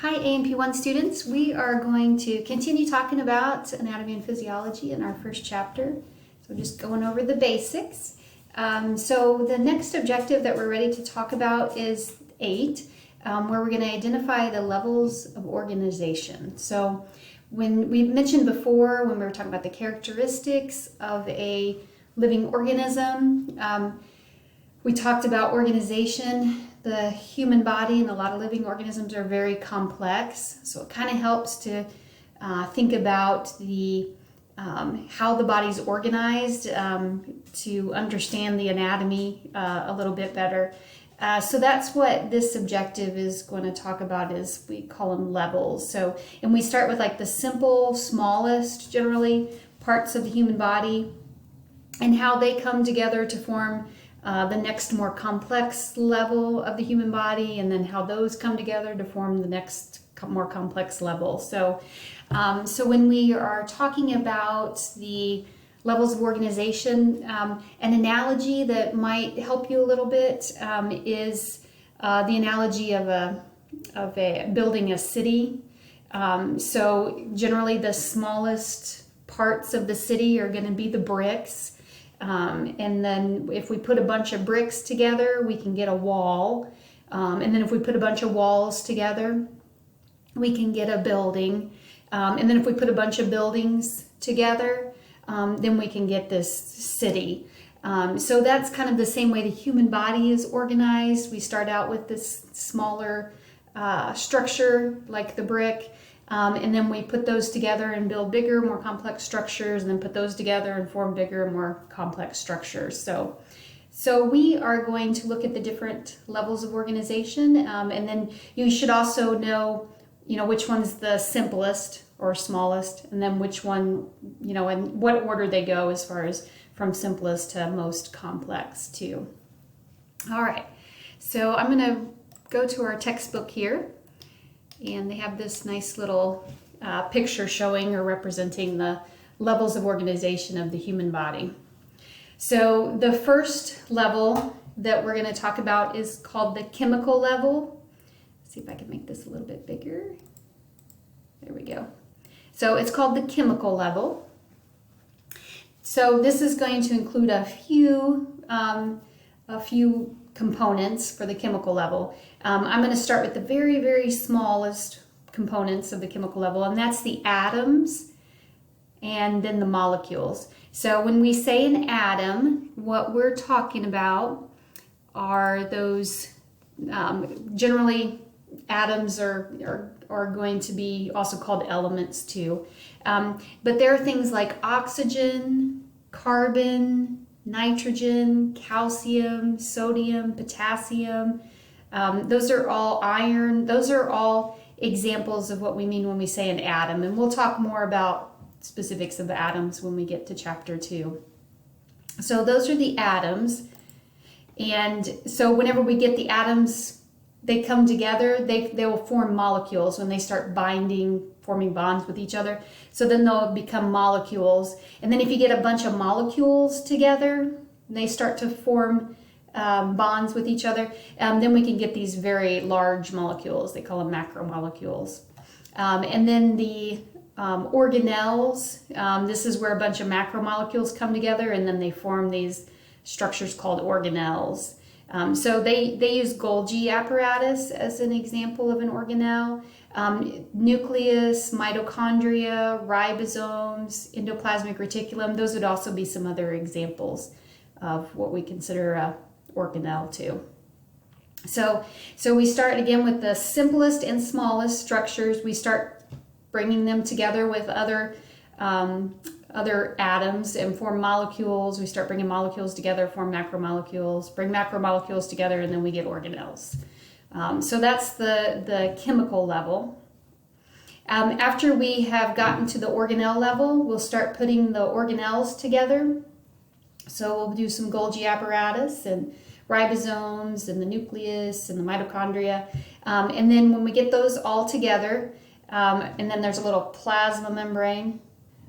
Hi A&P1 students, we are going to continue talking about anatomy and physiology in our first chapter. So just going over the basics. So the next objective that we're ready to talk about is 8, where we're going to identify the levels of organization. So when we mentioned before, when we were talking about the characteristics of a living organism, we talked about organization. The human body and a lot of living organisms are very complex, so it kind of helps to think about the how the body's organized to understand the anatomy a little bit better. So that's what this objective is going to talk about, is we call them levels. So, and we start with like the simple, smallest, generally, parts of the human body and how they come together to form the next more complex level of the human body, and then how those come together to form the next more complex level. So, so when we are talking about the levels of organization, an analogy that might help you a little bit is the analogy of a building a city. So generally the smallest parts of the city are going to be the bricks. And then if we put a bunch of bricks together, we can get a wall. And then if we put a bunch of walls together, we can get a building. And then if we put a bunch of buildings together, then we can get this city. So that's kind of the same way the human body is organized. We start out with this smaller structure like the brick. And then we put those together and build bigger, more complex structures, and then put those together and form bigger, more complex structures. So we are going to look at the different levels of organization, and then you should also know, which one's the simplest or smallest, and then which one, and what order they go as far as from simplest to most complex too. All right, so I'm going to go to our textbook here. And they have this nice little picture showing or representing the levels of organization of the human body. So the first level that we're going to talk about is called the chemical level. Let's see if I can make this a little bit bigger. There we go. So it's called the chemical level. So this is going to include a few components for the chemical level. I'm going to start with the very, very smallest components of the chemical level, and that's the atoms and then the molecules. So when we say an atom, what we're talking about are those, generally atoms are going to be also called elements too. But there are things like oxygen, carbon, nitrogen, calcium, sodium, potassium. Those are all iron. Those are all examples of what we mean when we say an atom. And we'll talk more about specifics of the atoms when we get to chapter 2. So those are the atoms. And so whenever we get the atoms, they come together, they will form molecules when they start forming bonds with each other. So then they'll become molecules. And then if you get a bunch of molecules together, they start to form bonds with each other, then we can get these very large molecules. They call them macromolecules. And then the organelles, this is where a bunch of macromolecules come together, and then they form these structures called organelles. So they use Golgi apparatus as an example of an organelle. Nucleus, mitochondria, ribosomes, endoplasmic reticulum, those would also be some other examples of what we consider a organelle too. So we start again with the simplest and smallest structures. We start bringing them together with other atoms and form molecules. We start bringing molecules together, form macromolecules, bring macromolecules together, and then we get organelles. So that's the chemical level. After we have gotten to the organelle level, we'll start putting the organelles together. So we'll do some Golgi apparatus and ribosomes and the nucleus and the mitochondria. And then when we get those all together, and then there's a little plasma membrane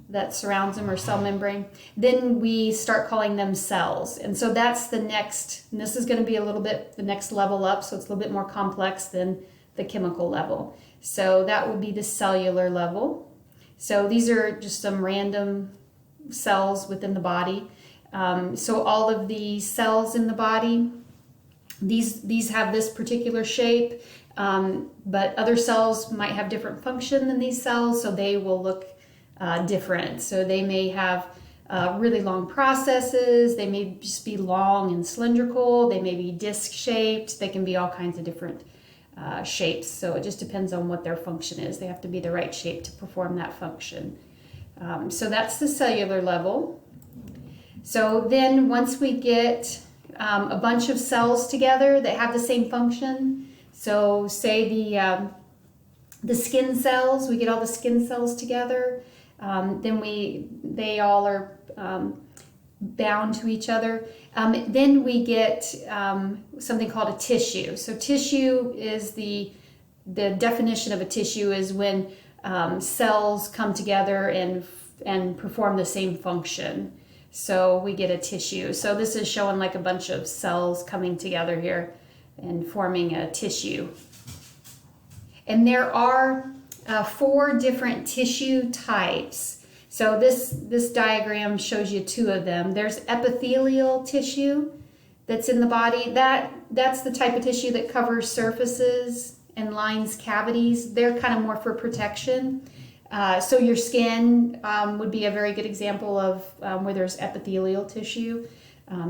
that surrounds them, or cell membrane, then we start calling them cells. And so that's the next, and this is going to be a little bit the next level up, so it's a little bit more complex than the chemical level. So that would be the cellular level. So these are just some random cells within the body. So all of the cells in the body, these have this particular shape, but other cells might have different function than these cells, so they will look different. So they may have really long processes, they may just be long and cylindrical, they may be disc shaped, they can be all kinds of different shapes. So it just depends on what their function is. They have to be the right shape to perform that function. So that's the cellular level. So then once we get a bunch of cells together that have the same function, so say the skin cells, we get all the skin cells together, then they all are bound to each other. Then we get something called a tissue. So tissue is the definition of a tissue is when cells come together and perform the same function. So we get a tissue. So this is showing like a bunch of cells coming together here and forming a tissue. And there are 4 different tissue types. So this diagram shows you 2 of them. There's epithelial tissue that's in the body. That's the type of tissue that covers surfaces and lines cavities. They're kind of more for protection. So your skin would be a very good example of where there's epithelial tissue.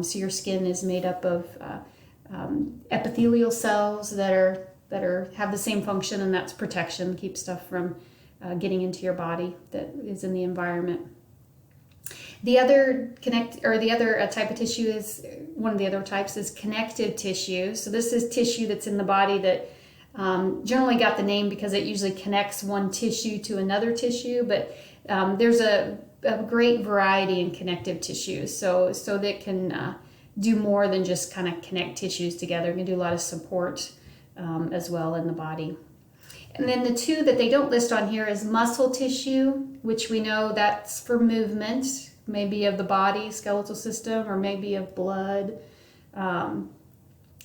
So your skin is made up of epithelial cells that have the same function, and that's protection, keep stuff from getting into your body that is in the environment. The other type of tissue is, one of the other types is connective tissue. So this is tissue that's in the body that generally got the name because it usually connects one tissue to another tissue, but there's a great variety in connective tissues. So that can do more than just kind of connect tissues together. It can do a lot of support as well in the body. And then the 2 that they don't list on here is muscle tissue, which we know that's for movement, maybe of the body, skeletal system, or maybe of blood. And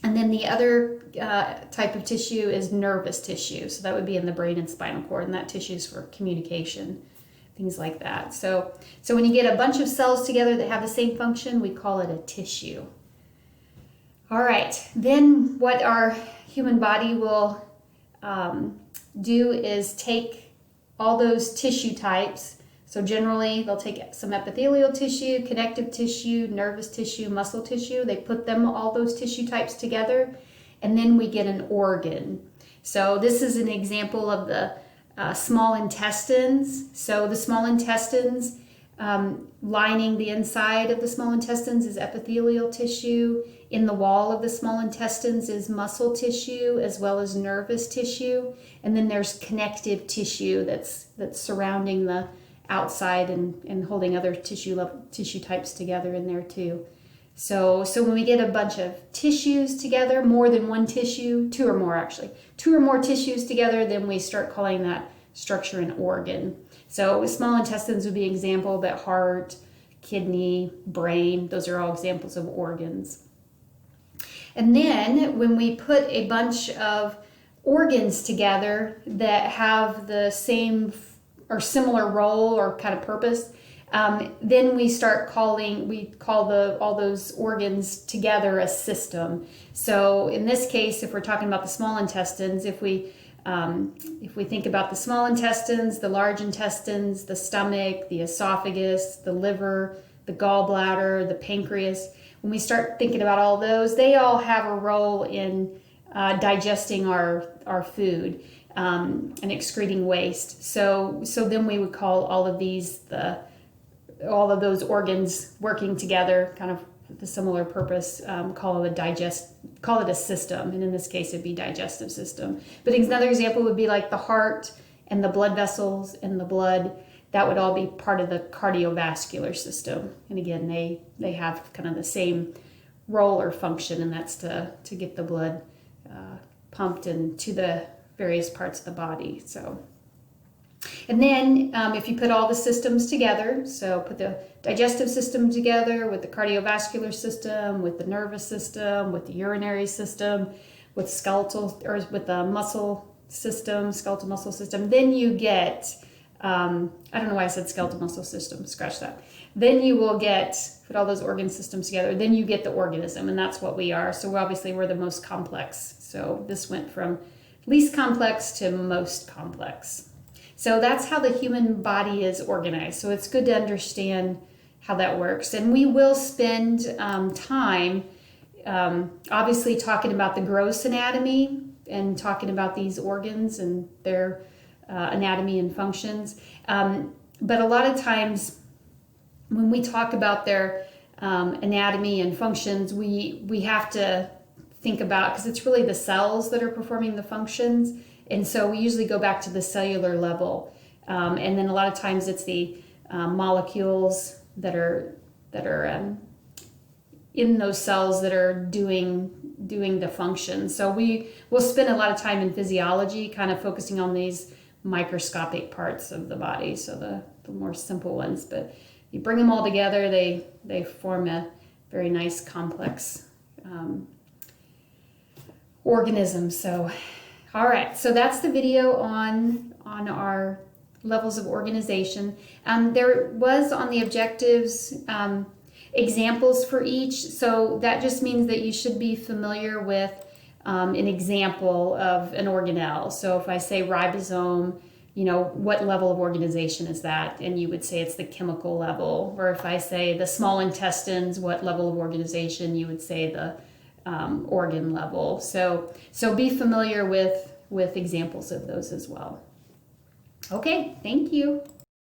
then the other type of tissue is nervous tissue. So that would be in the brain and spinal cord, and that tissue is for communication, things like that. So when you get a bunch of cells together that have the same function, we call it a tissue. All right, then what our human body will do is take all those tissue types. So generally, they'll take some epithelial tissue, connective tissue, nervous tissue, muscle tissue. They put them, all those tissue types together, and then we get an organ. So this is an example of the small intestines. So the small intestines, lining the inside of the small intestines is epithelial tissue. In the wall of the small intestines is muscle tissue as well as nervous tissue. And then there's connective tissue that's surrounding the outside and holding other tissue types together in there too. So when we get a bunch of tissues together, more than one tissue, 2 or more actually, 2 or more tissues together, then we start calling that structure an organ. So small intestines would be an example, but heart, kidney, brain, those are all examples of organs. And then when we put a bunch of organs together that have the same or similar role or kind of purpose, then we call all those organs together a system. So in this case, if we're talking about the small intestines, if we think about the small intestines, the large intestines, the stomach, the esophagus, the liver, the gallbladder, the pancreas, when we start thinking about all those, they all have a role in digesting our food and excreting waste. So then we would call all of these all of those organs working together, kind of with a similar purpose. Call it a system, and in this case, it'd be digestive system. But another example would be like the heart and the blood vessels and the blood. That would all be part of the cardiovascular system. And again, they have kind of the same role or function, and that's to get the blood pumped into the various parts of the body. So, and then if you put all the systems together, so put the digestive system together with the cardiovascular system, with the nervous system, with the urinary system, with skeletal or with the muscle system, skeletal muscle system. Then you get, I don't know why I said skeletal muscle system, scratch that. Then you will get, put all those organ systems together, then you get the organism, and that's what we are. So obviously we're the most complex. So this went from least complex to most complex. So that's how the human body is organized. So it's good to understand how that works. And we will spend time obviously talking about the gross anatomy and talking about these organs and their anatomy and functions. But a lot of times when we talk about their anatomy and functions, we have to think about, because it's really the cells that are performing the functions. And so we usually go back to the cellular level. And then a lot of times it's the molecules that are in those cells that are doing the function. So we will spend a lot of time in physiology kind of focusing on these microscopic parts of the body, so the more simple ones. But you bring them all together, they form a very nice complex organism. So all right, so that's the video on our levels of organization. There was on the objectives examples for each, so that just means that you should be familiar with an example of an organelle. So if I say ribosome, what level of organization is that? And you would say it's the chemical level. Or if I say the small intestines, what level of organization? You would say the organ level. So be familiar with examples of those as well. Okay, thank you.